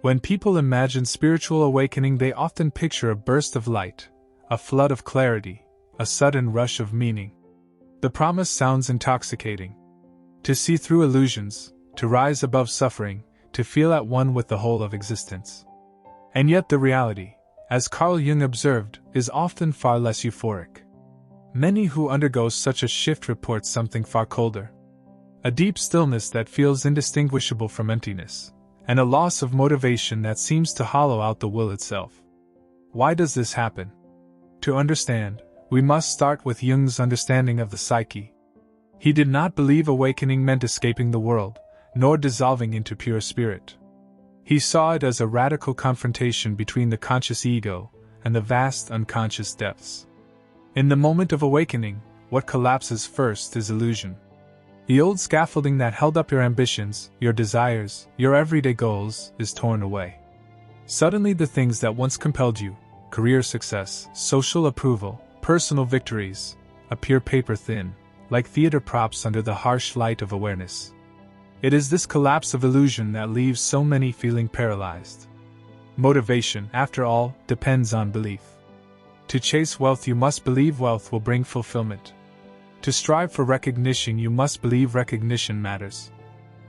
When people imagine spiritual awakening, they often picture a burst of light, a flood of clarity, a sudden rush of meaning. The promise sounds intoxicating. To see through illusions, to rise above suffering, to feel at one with the whole of existence. And yet the reality, as Carl Jung observed, is often far less euphoric. Many who undergo such a shift report something far colder. A deep stillness that feels indistinguishable from emptiness, and a loss of motivation that seems to hollow out the will itself. Why does this happen? To understand, we must start with Jung's understanding of the psyche. He did not believe awakening meant escaping the world, nor dissolving into pure spirit. He saw it as a radical confrontation between the conscious ego and the vast unconscious depths. In the moment of awakening, what collapses first is illusion. The old scaffolding that held up your ambitions, your desires, your everyday goals, is torn away. Suddenly the things that once compelled you, career success, social approval, personal victories, appear paper-thin, like theater props under the harsh light of awareness. It is this collapse of illusion that leaves so many feeling paralyzed. Motivation, after all, depends on belief. To chase wealth, you must believe wealth will bring fulfillment. To strive for recognition, you must believe recognition matters.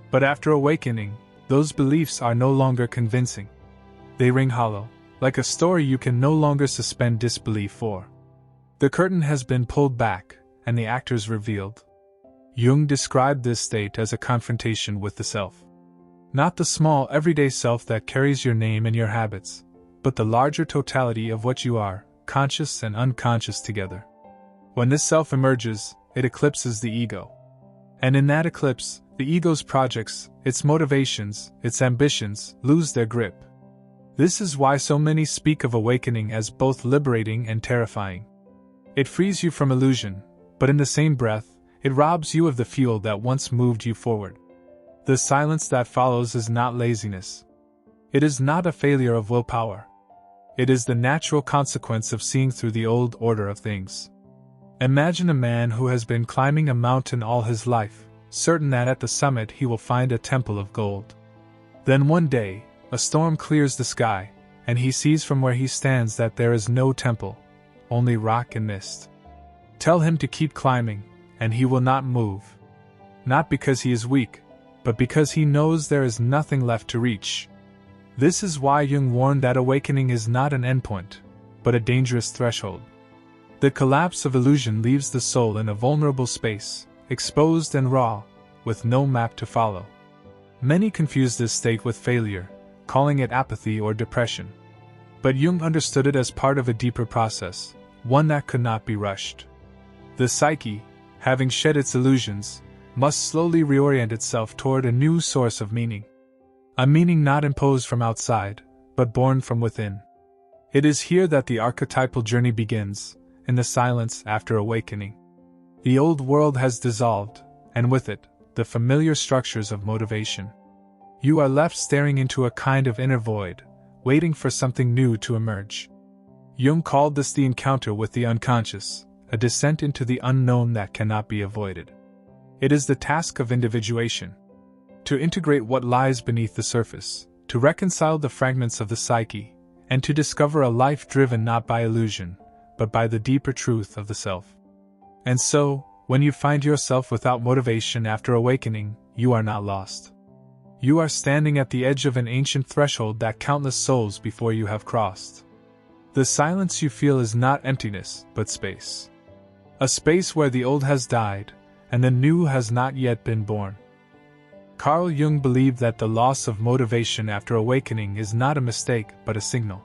But after awakening, those beliefs are no longer convincing. They ring hollow, like a story you can no longer suspend disbelief for. The curtain has been pulled back, and the actors revealed. Jung described this state as a confrontation with the self. Not the small, everyday self that carries your name and your habits, but the larger totality of what you are, conscious and unconscious together. When this self emerges, it eclipses the ego. And in that eclipse, the ego's projects, its motivations, its ambitions, lose their grip. This is why so many speak of awakening as both liberating and terrifying. It frees you from illusion, but in the same breath, it robs you of the fuel that once moved you forward. The silence that follows is not laziness. It is not a failure of willpower. It is the natural consequence of seeing through the old order of things. Imagine a man who has been climbing a mountain all his life, certain that at the summit he will find a temple of gold. Then one day, a storm clears the sky, and he sees from where he stands that there is no temple, only rock and mist. Tell him to keep climbing, and he will not move. Not because he is weak, but because he knows there is nothing left to reach. This is why Jung warned that awakening is not an endpoint, but a dangerous threshold. The collapse of illusion leaves the soul in a vulnerable space, exposed and raw, with no map to follow. Many confuse this state with failure, calling it apathy or depression. But Jung understood it as part of a deeper process, one that could not be rushed. The psyche, having shed its illusions, must slowly reorient itself toward a new source of meaning. A meaning not imposed from outside, but born from within. It is here that the archetypal journey begins, in the silence after awakening. The old world has dissolved, and with it, the familiar structures of motivation. You are left staring into a kind of inner void, waiting for something new to emerge. Jung called this the encounter with the unconscious, a descent into the unknown that cannot be avoided. It is the task of individuation. To integrate what lies beneath the surface, to reconcile the fragments of the psyche, and to discover a life driven not by illusion, but by the deeper truth of the self. And so, when you find yourself without motivation after awakening, you are not lost. You are standing at the edge of an ancient threshold that countless souls before you have crossed. The silence you feel is not emptiness, but space. A space where the old has died, and the new has not yet been born. Carl Jung believed that the loss of motivation after awakening is not a mistake but a signal.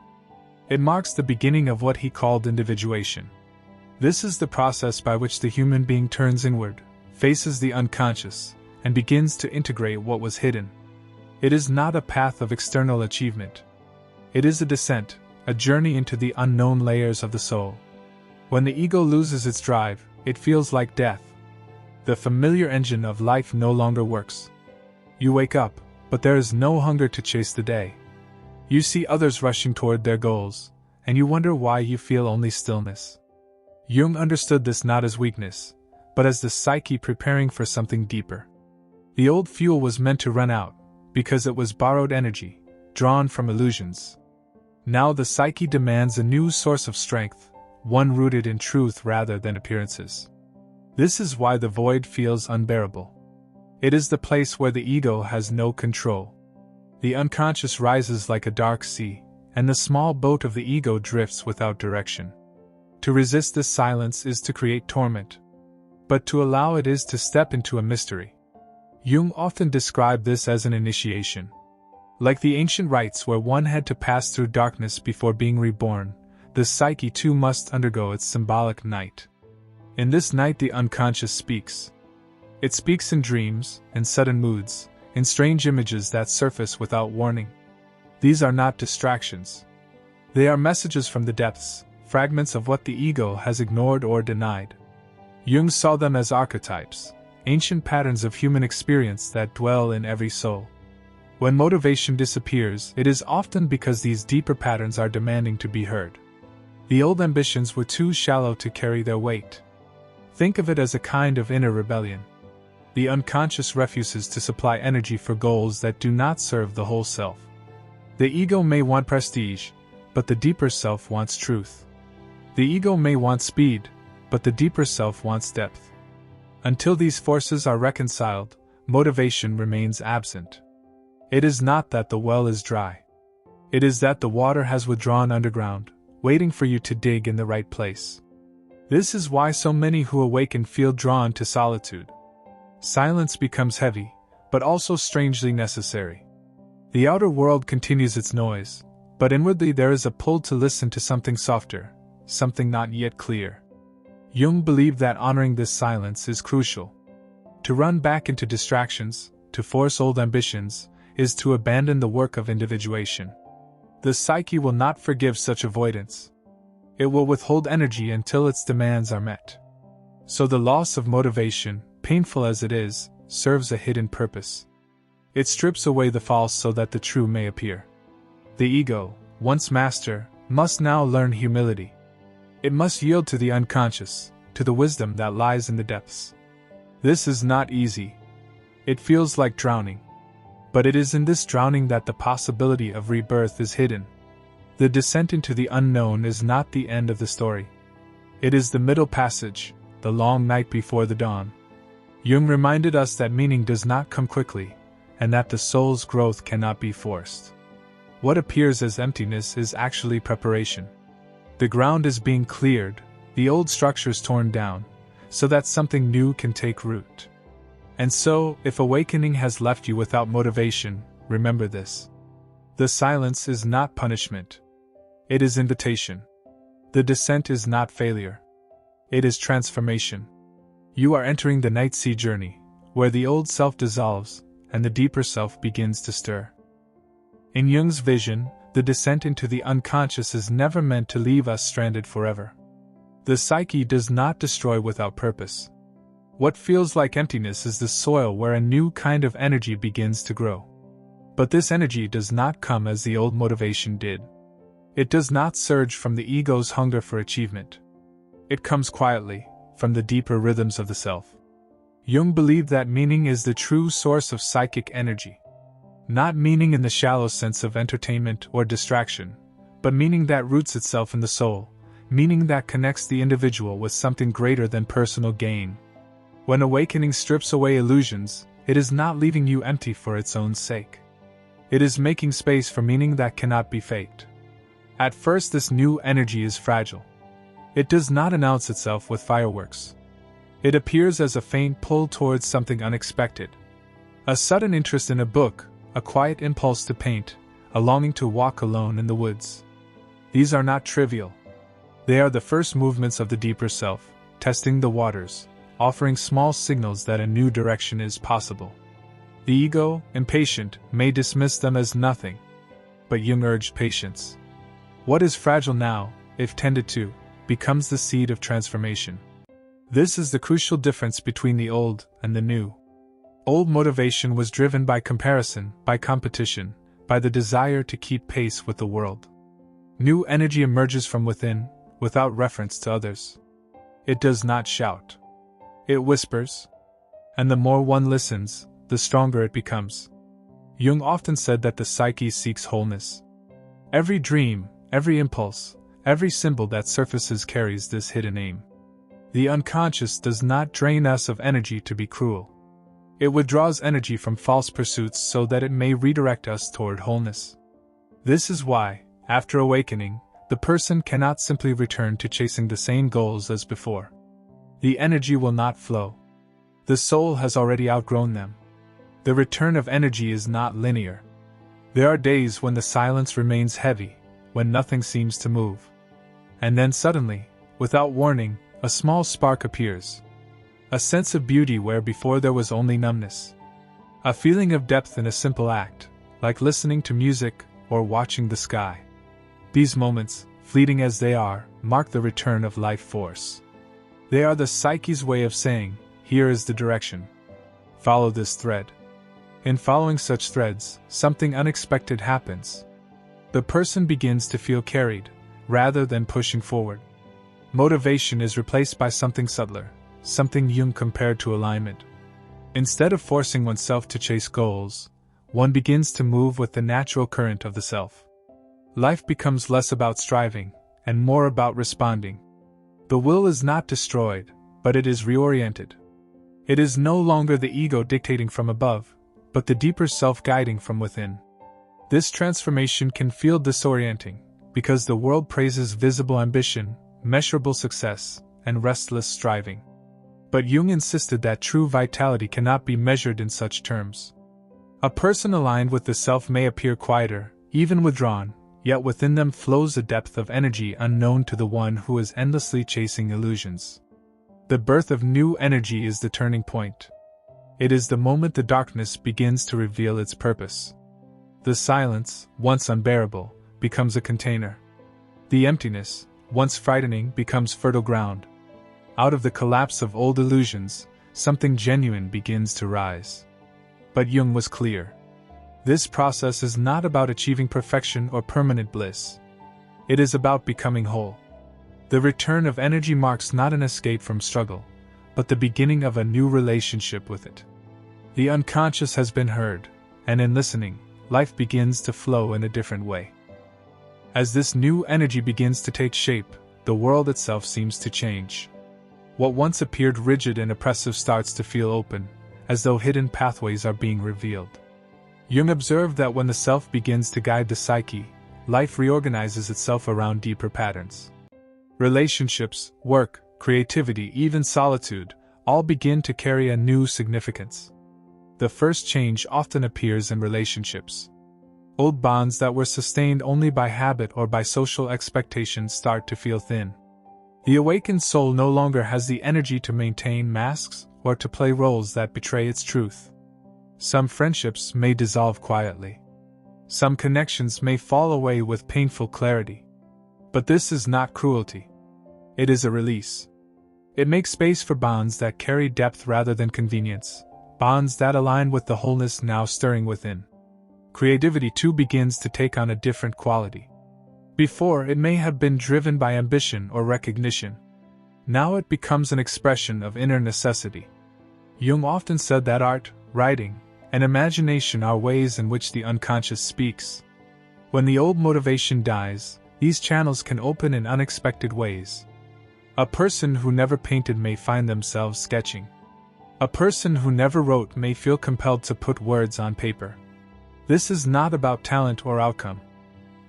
It marks the beginning of what he called individuation. This is the process by which the human being turns inward, faces the unconscious, and begins to integrate what was hidden. It is not a path of external achievement. It is a descent, a journey into the unknown layers of the soul. When the ego loses its drive, it feels like death. The familiar engine of life no longer works. You wake up, but there is no hunger to chase the day. You see others rushing toward their goals, and you wonder why you feel only stillness. Jung understood this not as weakness, but as the psyche preparing for something deeper. The old fuel was meant to run out, because it was borrowed energy, drawn from illusions. Now the psyche demands a new source of strength, one rooted in truth rather than appearances. This is why the void feels unbearable. It is the place where the ego has no control. The unconscious rises like a dark sea, and the small boat of the ego drifts without direction. To resist this silence is to create torment. But to allow it is to step into a mystery. Jung often described this as an initiation. Like the ancient rites where one had to pass through darkness before being reborn, the psyche too must undergo its symbolic night. In this night the unconscious speaks. It speaks in dreams, in sudden moods, in strange images that surface without warning. These are not distractions. They are messages from the depths, fragments of what the ego has ignored or denied. Jung saw them as archetypes, ancient patterns of human experience that dwell in every soul. When motivation disappears, it is often because these deeper patterns are demanding to be heard. The old ambitions were too shallow to carry their weight. Think of it as a kind of inner rebellion. The unconscious refuses to supply energy for goals that do not serve the whole self. The ego may want prestige, but the deeper self wants truth. The ego may want speed, but the deeper self wants depth. Until these forces are reconciled, motivation remains absent. It is not that the well is dry. It is that the water has withdrawn underground, waiting for you to dig in the right place. This is why so many who awaken feel drawn to solitude. Silence becomes heavy, but also strangely necessary. The outer world continues its noise, but inwardly there is a pull to listen to something softer, something not yet clear. Jung believed that honoring this silence is crucial. To run back into distractions, to force old ambitions, is to abandon the work of individuation. The psyche will not forgive such avoidance. It will withhold energy until its demands are met. So the loss of motivation, painful as it is, serves a hidden purpose. It strips away the false so that the true may appear. The ego, once master, must now learn humility. It must yield to the unconscious, to the wisdom that lies in the depths. This is not easy. It feels like drowning. But it is in this drowning that the possibility of rebirth is hidden. The descent into the unknown is not the end of the story. It is the middle passage, the long night before the dawn. Jung reminded us that meaning does not come quickly, and that the soul's growth cannot be forced. What appears as emptiness is actually preparation. The ground is being cleared, the old structures torn down, so that something new can take root. And so, if awakening has left you without motivation, remember this. The silence is not punishment. It is invitation. The descent is not failure. It is transformation. You are entering the night sea journey, where the old self dissolves, and the deeper self begins to stir. In Jung's vision, the descent into the unconscious is never meant to leave us stranded forever. The psyche does not destroy without purpose. What feels like emptiness is the soil where a new kind of energy begins to grow. But this energy does not come as the old motivation did. It does not surge from the ego's hunger for achievement. It comes quietly, from the deeper rhythms of the self. Jung believed that meaning is the true source of psychic energy. Not meaning in the shallow sense of entertainment or distraction, but meaning that roots itself in the soul, meaning that connects the individual with something greater than personal gain. When awakening strips away illusions, it is not leaving you empty for its own sake. It is making space for meaning that cannot be faked. At first, this new energy is fragile. It does not announce itself with fireworks. It appears as a faint pull towards something unexpected. A sudden interest in a book, a quiet impulse to paint, a longing to walk alone in the woods. These are not trivial. They are the first movements of the deeper self, testing the waters, offering small signals that a new direction is possible. The ego, impatient, may dismiss them as nothing. But Jung urged patience. What is fragile now, if tended to, becomes the seed of transformation. This is the crucial difference between the old and the new. Old motivation was driven by comparison, by competition, by the desire to keep pace with the world. New energy emerges from within, without reference to others. It does not shout. It whispers. And the more one listens, the stronger it becomes. Jung often said that the psyche seeks wholeness. Every dream, every impulse, every symbol that surfaces carries this hidden aim. The unconscious does not drain us of energy to be cruel. It withdraws energy from false pursuits so that it may redirect us toward wholeness. This is why, after awakening, the person cannot simply return to chasing the same goals as before. The energy will not flow. The soul has already outgrown them. The return of energy is not linear. There are days when the silence remains heavy, when nothing seems to move. And then suddenly, without warning, a small spark appears. A sense of beauty where before there was only numbness. A feeling of depth in a simple act, like listening to music or watching the sky. These moments, fleeting as they are, mark the return of life force. They are the psyche's way of saying, here is the direction. Follow this thread. In following such threads, something unexpected happens. The person begins to feel carried, rather than pushing forward. Motivation is replaced by something subtler, something Jung compared to alignment. Instead of forcing oneself to chase goals, one begins to move with the natural current of the self. Life becomes less about striving, and more about responding. The will is not destroyed, but it is reoriented. It is no longer the ego dictating from above, but the deeper self guiding from within. This transformation can feel disorienting, because the world praises visible ambition, measurable success, and restless striving. But Jung insisted that true vitality cannot be measured in such terms. A person aligned with the self may appear quieter, even withdrawn, yet within them flows a depth of energy unknown to the one who is endlessly chasing illusions. The birth of new energy is the turning point. It is the moment the darkness begins to reveal its purpose. The silence, once unbearable, becomes a container. The emptiness, once frightening, becomes fertile ground. Out of the collapse of old illusions, something genuine begins to rise. But Jung was clear. This process is not about achieving perfection or permanent bliss. It is about becoming whole. The return of energy marks not an escape from struggle, but the beginning of a new relationship with it. The unconscious has been heard, and in listening, life begins to flow in a different way. As this new energy begins to take shape, the world itself seems to change. What once appeared rigid and oppressive starts to feel open, as though hidden pathways are being revealed. Jung observed that when the self begins to guide the psyche, life reorganizes itself around deeper patterns. Relationships, work, creativity, even solitude, all begin to carry a new significance. The first change often appears in relationships. Old bonds that were sustained only by habit or by social expectations start to feel thin. The awakened soul no longer has the energy to maintain masks or to play roles that betray its truth. Some friendships may dissolve quietly. Some connections may fall away with painful clarity. But this is not cruelty. It is a release. It makes space for bonds that carry depth rather than convenience, bonds that align with the wholeness now stirring within. Creativity too begins to take on a different quality. Before, it may have been driven by ambition or recognition. Now it becomes an expression of inner necessity. Jung often said that art, writing, and imagination are ways in which the unconscious speaks. When the old motivation dies, these channels can open in unexpected ways. A person who never painted may find themselves sketching. A person who never wrote may feel compelled to put words on paper. This is not about talent or outcome.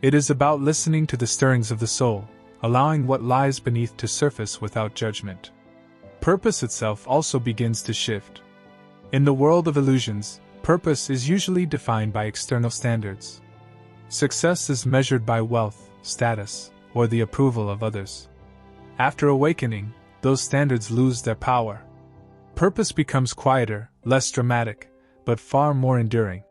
It is about listening to the stirrings of the soul, allowing what lies beneath to surface without judgment. Purpose itself also begins to shift. In the world of illusions, purpose is usually defined by external standards. Success is measured by wealth, status, or the approval of others. After awakening, those standards lose their power. Purpose becomes quieter, less dramatic, but far more enduring.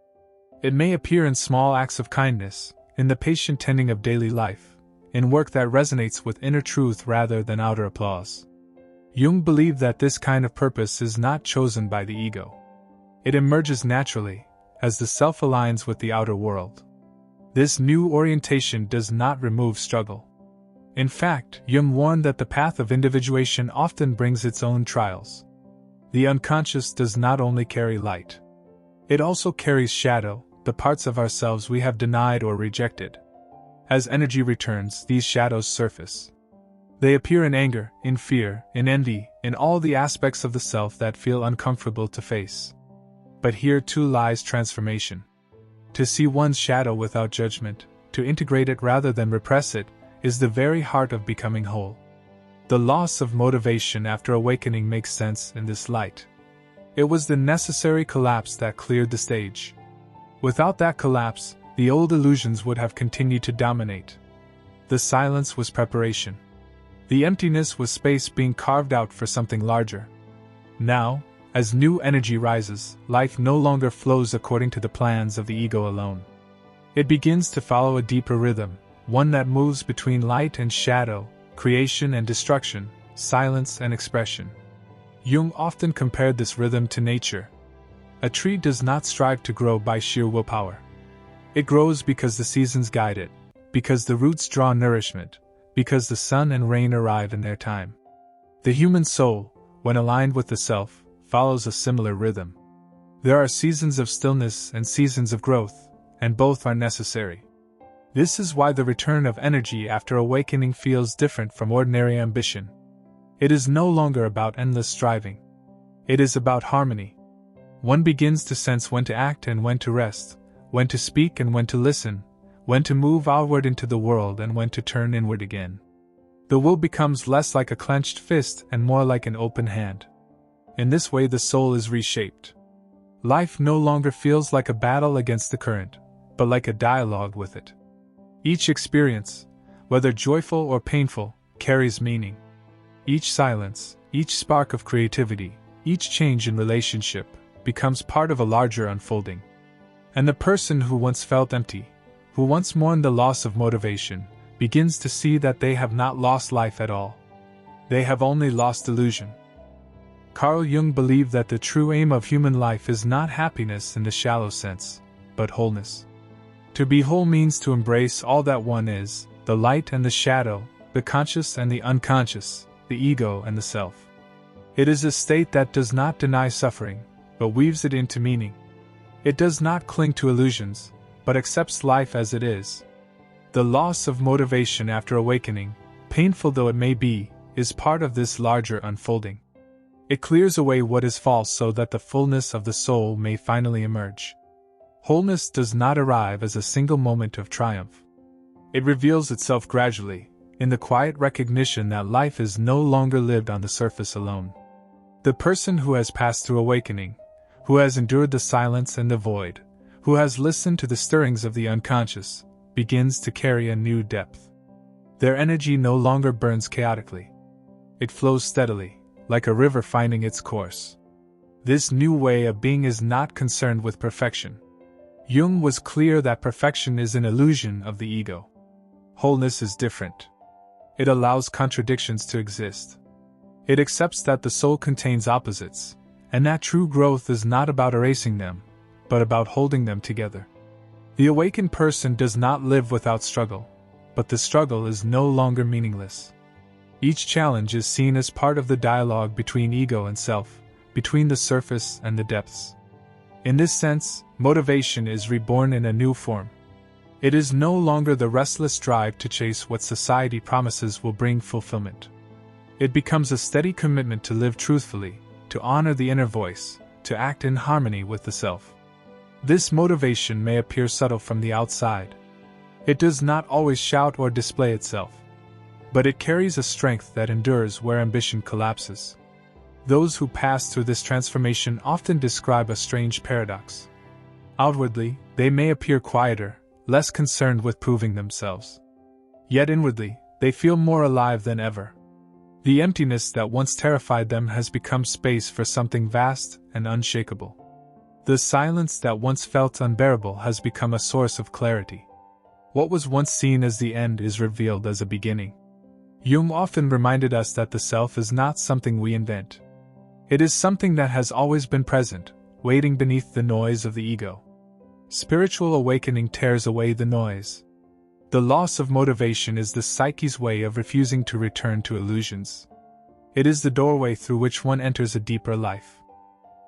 It may appear in small acts of kindness, in the patient tending of daily life, in work that resonates with inner truth rather than outer applause. Jung believed that this kind of purpose is not chosen by the ego. It emerges naturally, as the self aligns with the outer world. This new orientation does not remove struggle. In fact, Jung warned that the path of individuation often brings its own trials. The unconscious does not only carry light. It also carries shadow, the parts of ourselves we have denied or rejected. As energy returns, these shadows surface. They appear in anger, in fear, in envy, in all the aspects of the self that feel uncomfortable to face. But here too lies transformation. To see one's shadow without judgment, to integrate it rather than repress it, is the very heart of becoming whole. The loss of motivation after awakening makes sense in this light. It was the necessary collapse that cleared the stage. Without that collapse, the old illusions would have continued to dominate. The silence was preparation. The emptiness was space being carved out for something larger. Now, as new energy rises, life no longer flows according to the plans of the ego alone. It begins to follow a deeper rhythm, one that moves between light and shadow, creation and destruction, silence and expression. Jung often compared this rhythm to nature. A tree does not strive to grow by sheer willpower. It grows because the seasons guide it, because the roots draw nourishment, because the sun and rain arrive in their time. The human soul, when aligned with the self, follows a similar rhythm. There are seasons of stillness and seasons of growth, and both are necessary. This is why the return of energy after awakening feels different from ordinary ambition. It is no longer about endless striving. It is about harmony. One begins to sense when to act and when to rest, when to speak and when to listen, when to move outward into the world and when to turn inward again. The will becomes less like a clenched fist and more like an open hand. In this way the soul is reshaped. Life no longer feels like a battle against the current, but like a dialogue with it. Each experience, whether joyful or painful, carries meaning. Each silence, each spark of creativity, each change in relationship, becomes part of a larger unfolding. And the person who once felt empty, who once mourned the loss of motivation, begins to see that they have not lost life at all. They have only lost illusion. Carl Jung believed that the true aim of human life is not happiness in the shallow sense, but wholeness. To be whole means to embrace all that one is, the light and the shadow, the conscious and the unconscious, the ego and the self. It is a state that does not deny suffering, but weaves it into meaning. It does not cling to illusions, but accepts life as it is. The loss of motivation after awakening, painful though it may be, is part of this larger unfolding. It clears away what is false so that the fullness of the soul may finally emerge. Wholeness does not arrive as a single moment of triumph. It reveals itself gradually, in the quiet recognition that life is no longer lived on the surface alone. The person who has passed through awakening, who has endured the silence and the void, who has listened to the stirrings of the unconscious, begins to carry a new depth. Their energy no longer burns chaotically. It flows steadily, like a river finding its course. This new way of being is not concerned with perfection. Jung was clear that perfection is an illusion of the ego. Wholeness is different. It allows contradictions to exist. It accepts that the soul contains opposites, and that true growth is not about erasing them, but about holding them together. The awakened person does not live without struggle, but the struggle is no longer meaningless. Each challenge is seen as part of the dialogue between ego and self, between the surface and the depths. In this sense, motivation is reborn in a new form. It is no longer the restless drive to chase what society promises will bring fulfillment. It becomes a steady commitment to live truthfully, to honor the inner voice, to act in harmony with the self. This motivation may appear subtle from the outside. It does not always shout or display itself. But it carries a strength that endures where ambition collapses. Those who pass through this transformation often describe a strange paradox. Outwardly, they may appear quieter, less concerned with proving themselves. Yet inwardly, they feel more alive than ever. The emptiness that once terrified them has become space for something vast and unshakable. The silence that once felt unbearable has become a source of clarity. What was once seen as the end is revealed as a beginning. Jung often reminded us that the self is not something we invent. It is something that has always been present, waiting beneath the noise of the ego. Spiritual awakening tears away the noise. The loss of motivation is the psyche's way of refusing to return to illusions. It is the doorway through which one enters a deeper life.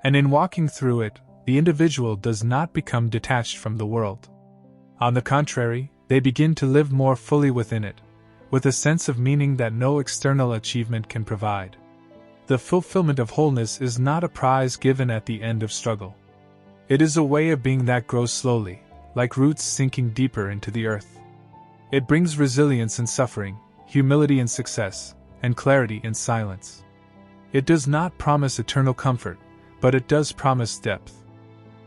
And in walking through it, the individual does not become detached from the world. On the contrary, they begin to live more fully within it, with a sense of meaning that no external achievement can provide. The fulfillment of wholeness is not a prize given at the end of struggle. It is a way of being that grows slowly, like roots sinking deeper into the earth. It brings resilience in suffering, humility in success, and clarity in silence. It does not promise eternal comfort, but it does promise depth.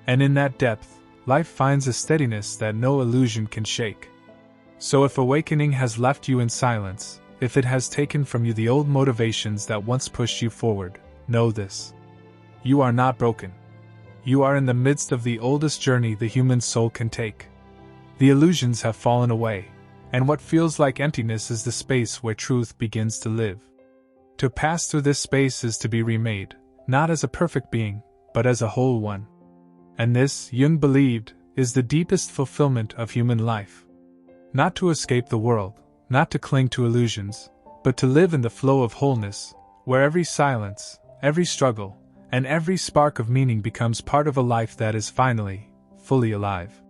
And in that depth, life finds a steadiness that no illusion can shake. So if awakening has left you in silence, if it has taken from you the old motivations that once pushed you forward, know this: you are not broken. You are in the midst of the oldest journey the human soul can take. The illusions have fallen away, and what feels like emptiness is the space where truth begins to live. To pass through this space is to be remade, not as a perfect being, but as a whole one. And this, Jung believed, is the deepest fulfillment of human life. Not to escape the world, not to cling to illusions, but to live in the flow of wholeness, where every silence, every struggle, and every spark of meaning becomes part of a life that is finally, fully alive.